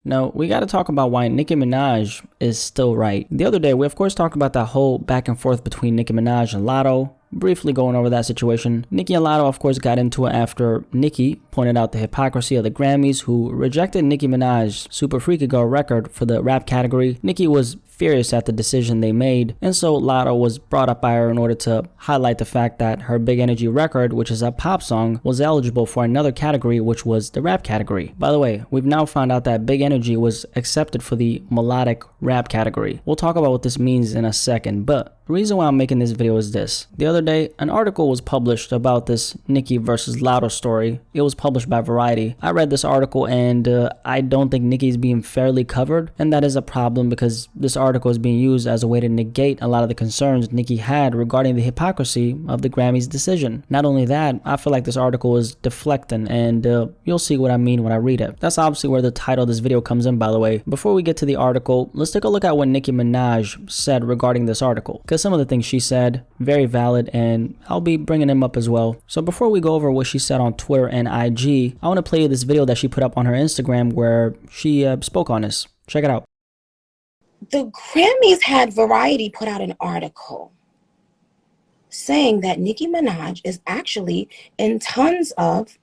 Now, we gotta talk about why Nicki Minaj is still right. The other day, we of course talked about that whole back and forth between Nicki Minaj and Latto. Briefly going over that situation. Nicki and Latto of course got into it after Nicki pointed out the hypocrisy of the Grammys, who rejected Nicki Minaj's Super Freaky Girl record for the rap category. Nicki was furious at the decision they made, and so Latto was brought up by her in order to highlight the fact that her Big Energy record, which is a pop song, was eligible for another category, which was the rap category. By the way, we've now found out that Big Energy was accepted for the melodic rap category. We'll talk about what this means in a second, but the reason why I'm making this video is this. The other day, an article was published about this Nicki versus Latto story. It was published by Variety. I read this article and I don't think Nicki is being fairly covered, and that is a problem because this article is being used as a way to negate a lot of the concerns Nicki had regarding the hypocrisy of the Grammys decision. Not only that, I feel like this article is deflecting, and you'll see what I mean when I read it. That's obviously where the title of this video comes in, by the way. Before we get to the article, let's take a look at what Nicki Minaj said regarding this article, because some of the things she said, very valid, and I'll be bringing them up as well. So before we go over what she said on Twitter and IG, I want to play you this video that she put up on her Instagram where she spoke on this. Check it out. The Grammys had Variety put out an article saying that Nicki Minaj is actually in tons of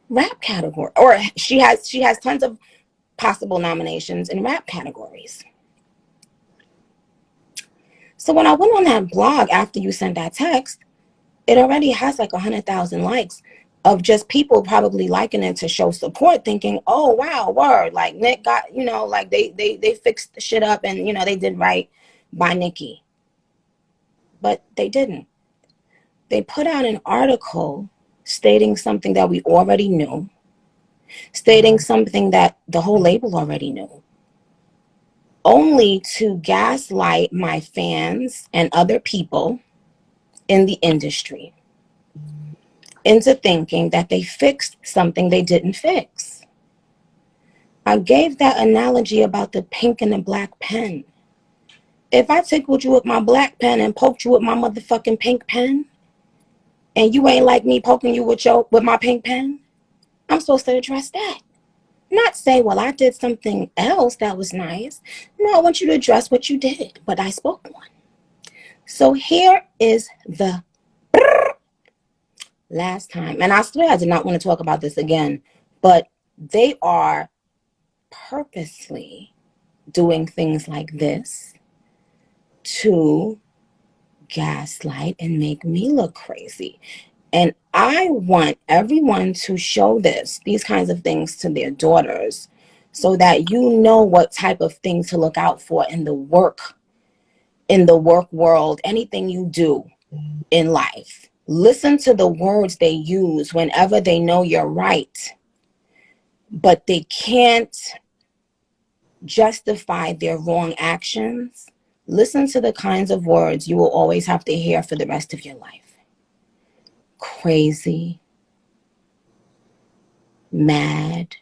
rap category, or she has tons of possible nominations in rap categories. So when I went on that blog after you sent that text, it already has like 100,000 likes of just people probably liking it to show support, thinking, oh wow, word, like Nick got, you know, like they fixed the shit up, and you know they did right by Nicki. But they didn't. They put out an article stating something that we already knew, stating something that the whole label already knew, only to gaslight my fans and other people in the industry into thinking that they fixed something they didn't fix. I gave that analogy about the pink and the black pen. If I tickled you with my black pen and poked you with my motherfucking pink pen, and you ain't like me poking you with my pink pen, I'm supposed to address that. Not say, well, I did something else that was nice. No, I want you to address what you did, but I spoke on. So here is the last time. And I swear I did not want to talk about this again, but they are purposely doing things like this to gaslight and make me look crazy. And I want everyone to show these kinds of things to their daughters so that you know what type of things to look out for in the work world, anything you do in life. Listen to the words they use whenever they know you're right, but they can't justify their wrong actions. Listen to the kinds of words you will always have to hear for the rest of your life. Crazy, mad,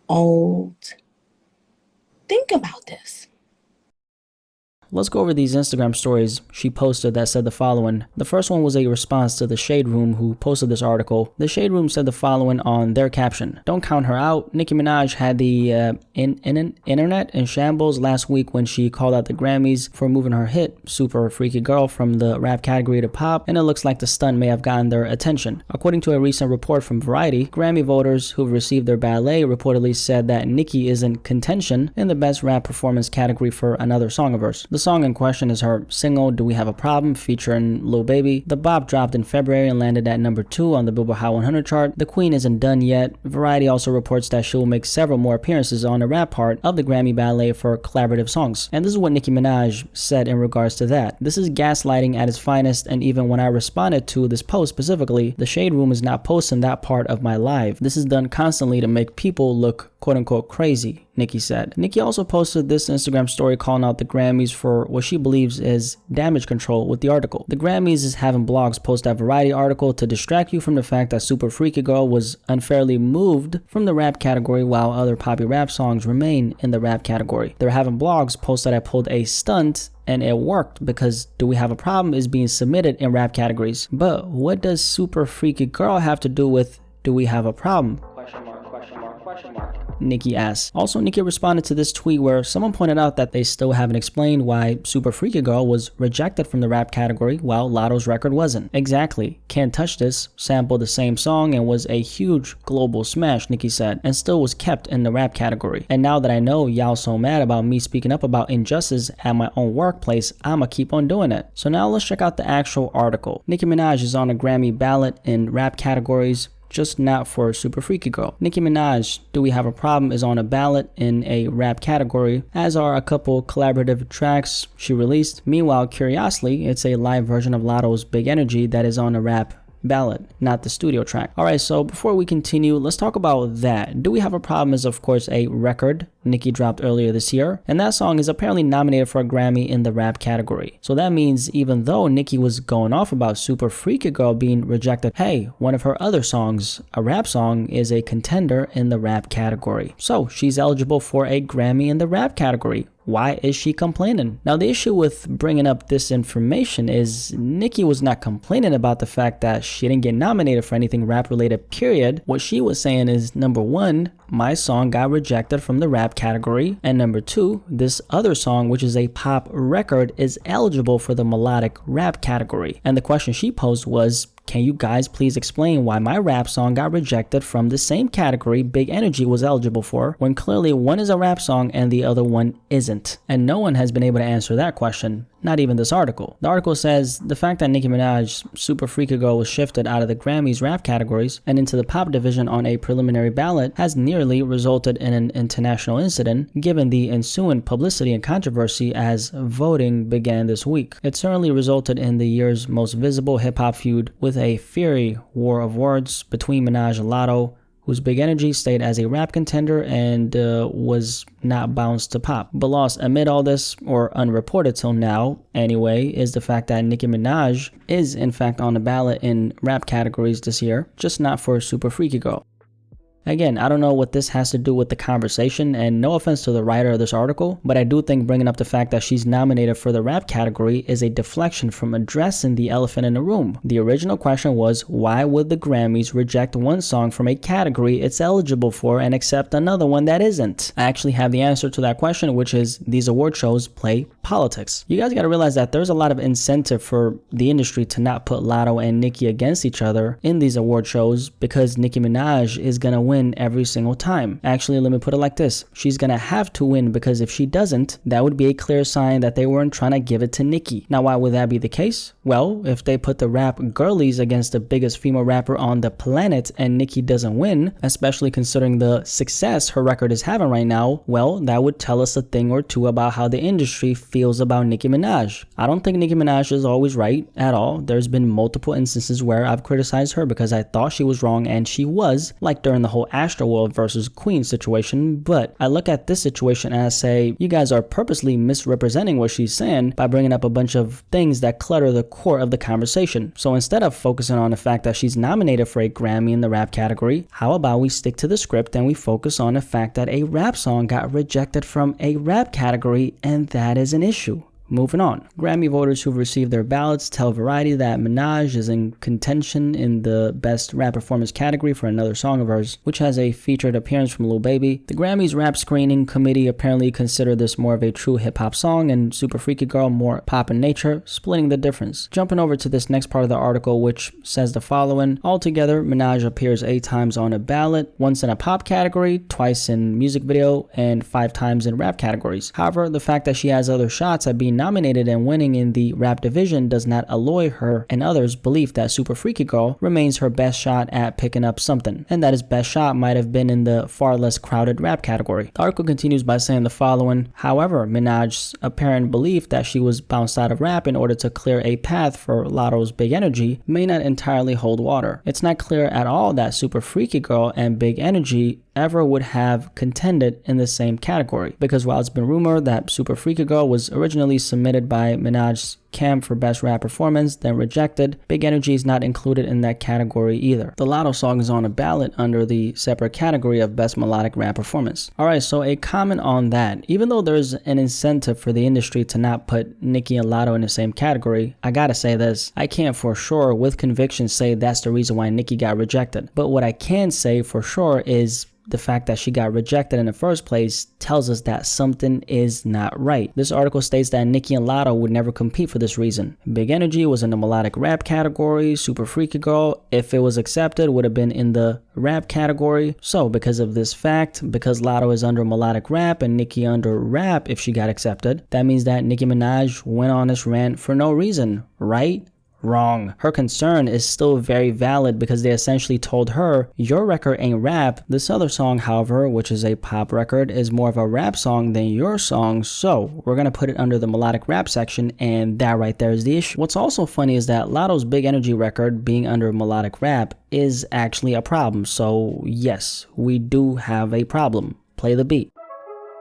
old. Think about this. Let's go over these Instagram stories she posted that said the following. The first one was a response to the Shade Room, who posted this article. The Shade Room said the following on their caption: "Don't count her out. Nicki Minaj had the internet in shambles last week when she called out the Grammys for moving her hit, Super Freaky Girl, from the rap category to pop, and it looks like the stunt may have gotten their attention." According to a recent report from Variety, Grammy voters who've received their ballet reportedly said that Nicki is in contention in the best rap performance category for another song of hers. The song in question is her single Do We Have a Problem featuring Lil Baby. The bop dropped in February and landed at number 2 on the Billboard Hot 100 chart. The Queen isn't done yet. Variety also reports that she will make several more appearances on the rap part of the Grammy ballet for collaborative songs. And this is what Nicki Minaj said in regards to that. "This is gaslighting at its finest, and even when I responded to this post specifically, the Shade Room is not posting that part of my live. This is done constantly to make people look quote-unquote crazy," Nicki said. Nicki also posted this Instagram story calling out the Grammys for what she believes is damage control with the article. "The Grammys is having blogs post that Variety article to distract you from the fact that Super Freaky Girl was unfairly moved from the rap category while other poppy rap songs remain in the rap category. They're having blogs post that I pulled a stunt and it worked because Do We Have a Problem is being submitted in rap categories. But what does Super Freaky Girl have to do with Do We Have a Problem?" Nicki asked. Also, Nicki responded to this tweet where someone pointed out that they still haven't explained why Super Freaky Girl was rejected from the rap category while Latto's record wasn't. Exactly. Can't Touch This sampled the same song and was a huge global smash, Nicki said, and still was kept in the rap category. And now that I know y'all so mad about me speaking up about injustice at my own workplace, I'ma keep on doing it. So now let's check out the actual article. Nicki Minaj is on a Grammy ballot in rap categories, just not for Super Freaky Girl. Nicki Minaj, Do We Have a Problem, is on a ballot in a rap category, as are a couple collaborative tracks she released. Meanwhile, Curiously, it's a live version of Latto's Big Energy that is on a rap ballot, not the studio track. Alright, so before we continue, let's talk about that. Do We Have a Problem is of course a record Nicki dropped earlier this year, and that song is apparently nominated for a Grammy in the rap category. So that means even though Nicki was going off about Super Freaky Girl being rejected, hey, one of her other songs, a rap song, is a contender in the rap category. So she's eligible for a Grammy in the rap category. Why is she complaining? Now, the issue with bringing up this information is Nicki was not complaining about the fact that she didn't get nominated for anything rap related, period. What she was saying is, number one, my song got rejected from the rap category, and number two, this other song, which is a pop record, is eligible for the melodic rap category. And the question she posed was, can you guys please explain why my rap song got rejected from the same category Big Energy was eligible for, when clearly one is a rap song and the other one isn't? And no one has been able to answer that question. Not even this article. The article says the fact that Nicki Minaj's Super Freaky Girl was shifted out of the Grammys rap categories and into the pop division on a preliminary ballot has nearly resulted in an international incident, given the ensuing publicity and controversy as voting began this week. It certainly resulted in the year's most visible hip-hop feud, with a fiery war of words between Minaj and Latto, whose Big Energy stayed as a rap contender and was not bounced to pop. But lost amid all this, or unreported till now anyway, is the fact that Nicki Minaj is in fact on the ballot in rap categories this year, just not for Super Freaky Girl. Again, I don't know what this has to do with the conversation, and no offense to the writer of this article, but I do think bringing up the fact that she's nominated for the rap category is a deflection from addressing the elephant in the room. The original question was, why would the Grammys reject one song from a category it's eligible for and accept another one that isn't? I actually have the answer to that question, which is these award shows play politics. You guys gotta realize that there's a lot of incentive for the industry to not put Latto and Nicki against each other in these award shows, because Nicki Minaj is gonna win every single time. Actually, let me put it like this. She's gonna have to win, because if she doesn't, that would be a clear sign that they weren't trying to give it to Nicki. Now, why would that be the case? Well, if they put the rap girlies against the biggest female rapper on the planet and Nicki doesn't win, especially considering the success her record is having right now, well, that would tell us a thing or two about how the industry feels about Nicki Minaj. I don't think Nicki Minaj is always right at all. There's been multiple instances where I've criticized her because I thought she was wrong, and she was, like during the whole Astroworld versus Queen situation. But I look at this situation and I say, you guys are purposely misrepresenting what she's saying by bringing up a bunch of things that clutter the core of the conversation. So instead of focusing on the fact that she's nominated for a Grammy in the rap category, how about we stick to the script and we focus on the fact that a rap song got rejected from a rap category, and that is an issue. Moving on. Grammy voters who've received their ballots tell Variety that Minaj is in contention in the Best Rap Performance category for another song of hers, which has a featured appearance from Lil Baby. The Grammys Rap Screening Committee apparently considered this more of a true hip-hop song and Super Freaky Girl more pop in nature, splitting the difference. Jumping over to this next part of the article, which says the following. Altogether, Minaj appears 8 times on a ballot, once in a pop category, twice in music video, and 5 times in rap categories. However, the fact that she has other shots at being nominated and winning in the rap division does not alloy her and others' belief that Super Freaky Girl remains her best shot at picking up something, and that his best shot might have been in the far less crowded rap category. The article continues by saying the following. However, Minaj's apparent belief that she was bounced out of rap in order to clear a path for Latto's Big Energy may not entirely hold water. It's not clear at all that Super Freaky Girl and Big Energy ever would have contended in the same category, because while it's been rumored that Super Freaky Girl was originally submitted by Minaj's camp for best rap performance, then rejected. Big Energy is not included in that category either. The Lotto song is on a ballot under the separate category of best melodic rap performance. Alright, so a comment on that. Even though there's an incentive for the industry to not put Nicki and Lotto in the same category, I gotta say this, I can't for sure with conviction say that's the reason why Nicki got rejected. But what I can say for sure is the fact that she got rejected in the first place tells us that something is not right. This article states that Nicki and Lotto would never compete for this reason. Big Energy was in the melodic rap category. Super Freaky Girl, if it was accepted, would have been in the rap category. So because of this fact, because Lotto is under melodic rap and Nicki under rap if she got accepted, that means that Nicki Minaj went on this rant for no reason, right? Wrong. Her concern is still very valid because they essentially told her, your record ain't rap. This other song, however, which is a pop record, is more of a rap song than your song, so we're gonna put it under the melodic rap section, and that right there is the issue. What's also funny is that Lotto's Big Energy record being under melodic rap is actually a problem, so yes, we do have a problem. Play the beat.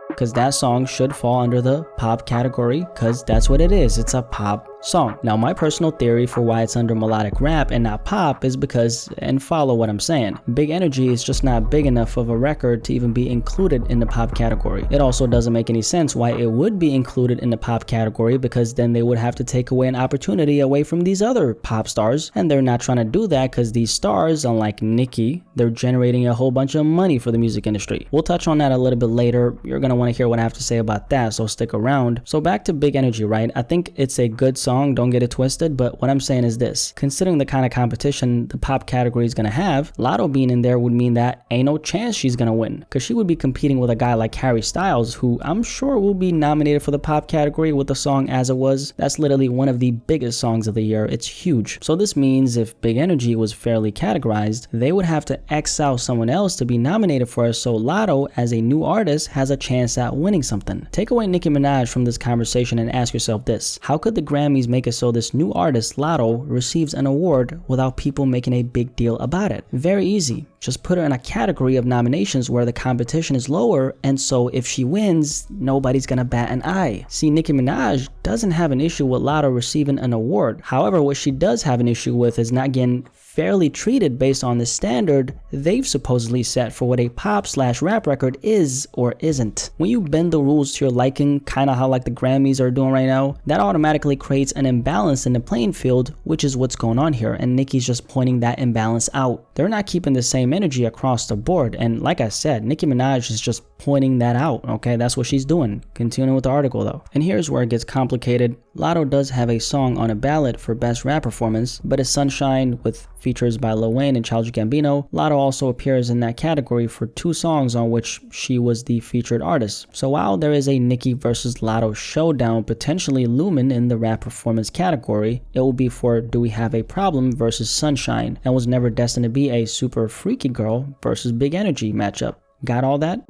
Because that song should fall under the pop category, because that's what it is, it's a pop song. Now my personal theory for why it's under melodic rap and not pop is because, and follow what I'm saying, Big Energy is just not big enough of a record to even be included in the pop category. It also doesn't make any sense why it would be included in the pop category, because then they would have to take away an opportunity away from these other pop stars, and they're not trying to do that because these stars, unlike Nicki, they're generating a whole bunch of money for the music industry. We'll touch on that a little bit later. You're gonna want to hear what I have to say about that, so stick around. So back to Big Energy, right? I think it's a good song, don't get it twisted, but what I'm saying is this. Considering the kind of competition the pop category is gonna have, Lotto being in there would mean that ain't no chance she's gonna win, because she would be competing with a guy like Harry Styles, who I'm sure will be nominated for the pop category with the song As It Was. That's literally one of the biggest songs of the year. It's huge. So this means if Big Energy was fairly categorized, they would have to X out someone else to be nominated for it, so Lotto as a new artist has a chance at winning something. Take away Nicki Minaj from this conversation and ask yourself this: how could the Grammys make it so this new artist, Lotto, receives an award without people making a big deal about it? Very easy. Just put her in a category of nominations where the competition is lower, and so if she wins, nobody's gonna bat an eye. See, Nicki Minaj doesn't have an issue with Lotto receiving an award. However, what she does have an issue with is not getting fairly treated based on the standard they've supposedly set for what a pop/rap record is or isn't. When you bend the rules to your liking, kind of how like the Grammys are doing right now, that automatically creates an imbalance in the playing field, which is what's going on here, and Nicki's just pointing that imbalance out. They're not keeping the same energy across the board, and like I said, Nicki Minaj is just pointing that out, okay? That's what she's doing. Continuing with the article though. And here's where it gets complicated. Lotto does have a song on a ballot for best rap performance, but it's Sunshine with features by Lil Wayne and Childish Gambino. Lotto also appears in that category for 2 songs on which she was the featured artist. So while there is a Nicki versus Lotto showdown potentially looming in the rap performance category, it will be for Do We Have a Problem versus Sunshine, and was never destined to be a Super Freaky Girl versus Big Energy matchup. Got all that?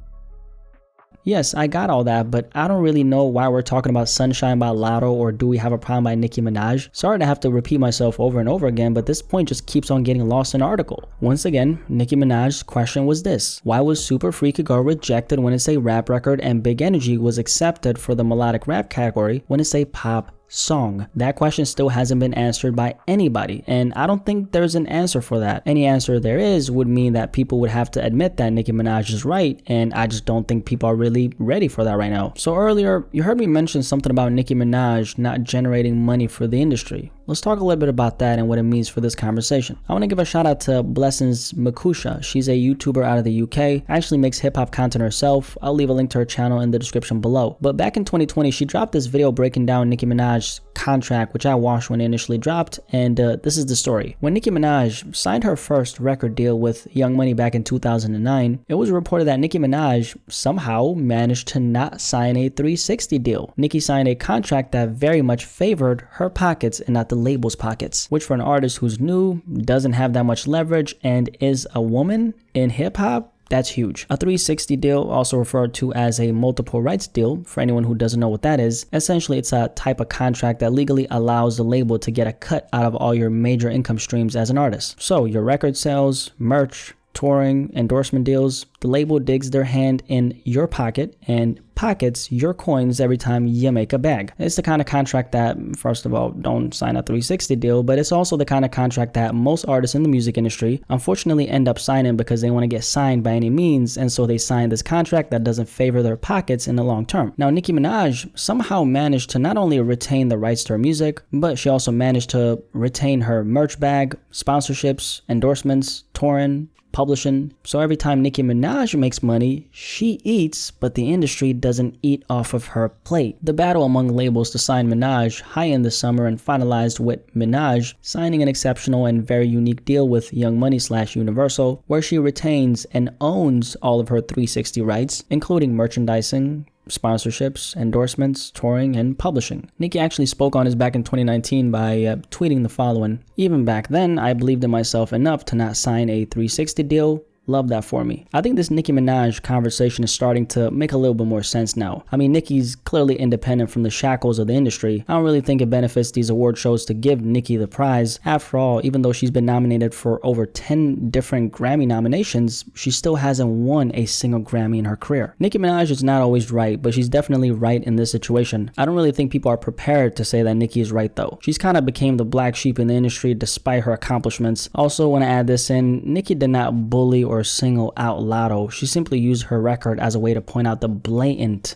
Yes, I got all that, but I don't really know why we're talking about Sunshine by Lotto or Do We Have a Problem by Nicki Minaj. Sorry to have to repeat myself over and over again, but this point just keeps on getting lost in the article. Once again, Nicki Minaj's question was this: why was Super Freaky Girl rejected when it's a rap record and Big Energy was accepted for the melodic rap category when it's a pop song? That question still hasn't been answered by anybody, and I don't think there's an answer for that. Any answer there is would mean that people would have to admit that Nicki Minaj is right, and I just don't think people are really ready for that right now. So earlier, you heard me mention something about Nicki Minaj not generating money for the industry. Let's talk a little bit about that and what it means for this conversation. I want to give a shout out to Blessings Makusha. She's a YouTuber out of the UK, actually makes hip-hop content herself. I'll leave a link to her channel in the description below. But back in 2020, she dropped this video breaking down Nicki Minaj's contract, which I watched when it initially dropped, and this is the story. When Nicki Minaj signed her first record deal with Young Money back in 2009, it was reported that Nicki Minaj somehow managed to not sign a 360 deal. Nicki signed a contract that very much favored her pockets and not the label's pockets, which for an artist who's new, doesn't have that much leverage, and is a woman in hip-hop, that's huge. A 360 deal, also referred to as a multiple rights deal, for anyone who doesn't know what that is, essentially it's a type of contract that legally allows the label to get a cut out of all your major income streams as an artist. So your record sales, merch, touring, endorsement deals, the label digs their hand in your pocket and pockets your coins every time you make a bag. It's the kind of contract that, first of all, don't sign a 360 deal, but it's also the kind of contract that most artists in the music industry unfortunately end up signing because they want to get signed by any means, and so they sign this contract that doesn't favor their pockets in the long term. Now, Nicki Minaj somehow managed to not only retain the rights to her music, but she also managed to retain her merch bag, sponsorships, endorsements, touring, publishing. So every time Nicki Minaj makes money, she eats, but the industry doesn't eat off of her plate. The battle among labels to sign Minaj high in the summer and finalized with Minaj signing an exceptional and very unique deal with Young Money / Universal, where she retains and owns all of her 360 rights, including merchandising, sponsorships, endorsements, touring, and publishing. Nicki actually spoke on this back in 2019 by tweeting the following: "Even back then, I believed in myself enough to not sign a 360 deal. Love that for me." I think this Nicki Minaj conversation is starting to make a little bit more sense now. I mean, Nicki's clearly independent from the shackles of the industry. I don't really think it benefits these award shows to give Nicki the prize. After all, even though she's been nominated for over 10 different Grammy nominations, she still hasn't won a single Grammy in her career. Nicki Minaj is not always right, but she's definitely right in this situation. I don't really think people are prepared to say that Nicki is right though. She's kind of became the black sheep in the industry despite her accomplishments. Also, want to add this in, Nicki did not bully or single out Lotto. She simply used her record as a way to point out the blatant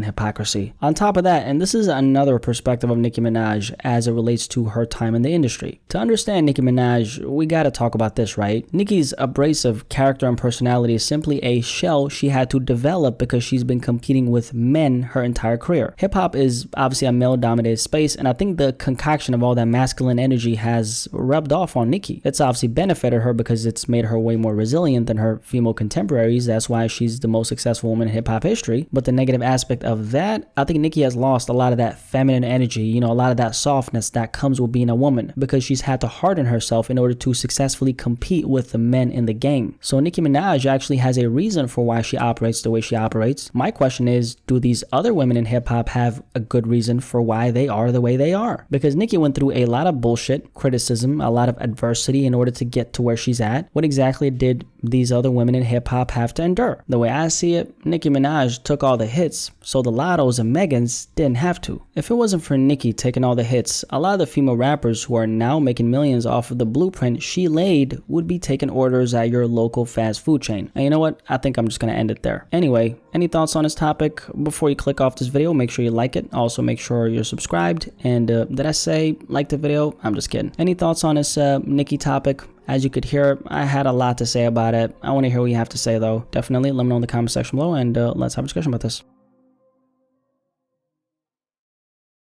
hypocrisy. On top of that, and this is another perspective of Nicki Minaj as it relates to her time in the industry. To understand Nicki Minaj, we gotta talk about this, right? Nicki's abrasive character and personality is simply a shell she had to develop because she's been competing with men her entire career. Hip-hop is obviously a male-dominated space, and I think the concoction of all that masculine energy has rubbed off on Nicki. It's obviously benefited her because it's made her way more resilient than her female contemporaries. That's why she's the most successful woman in hip-hop history. But the negative aspect of that, I think Nicki has lost a lot of that feminine energy, a lot of that softness that comes with being a woman, because she's had to harden herself in order to successfully compete with the men in the game. So Nicki Minaj actually has a reason for why she operates the way she operates. My question is, do these other women in hip-hop have a good reason for why they are the way they are? Because Nicki went through a lot of bullshit, criticism, a lot of adversity in order to get to where she's at. What exactly did these other women in hip-hop have to endure? The way I see it, Nicki Minaj took all the hits, so the Lottos and Megans didn't have to. If it wasn't for Nicki taking all the hits, a lot of the female rappers who are now making millions off of the blueprint she laid would be taking orders at your local fast food chain. And you know what? I think I'm just gonna end it there. Anyway, any thoughts on this topic? Before you click off this video, make sure you like it. Also, make sure you're subscribed. And did I say like the video? I'm just kidding. Any thoughts on this Nicki topic? As you could hear, I had a lot to say about it. I want to hear what you have to say though. Definitely let me know in the comment section below, and let's have a discussion about this.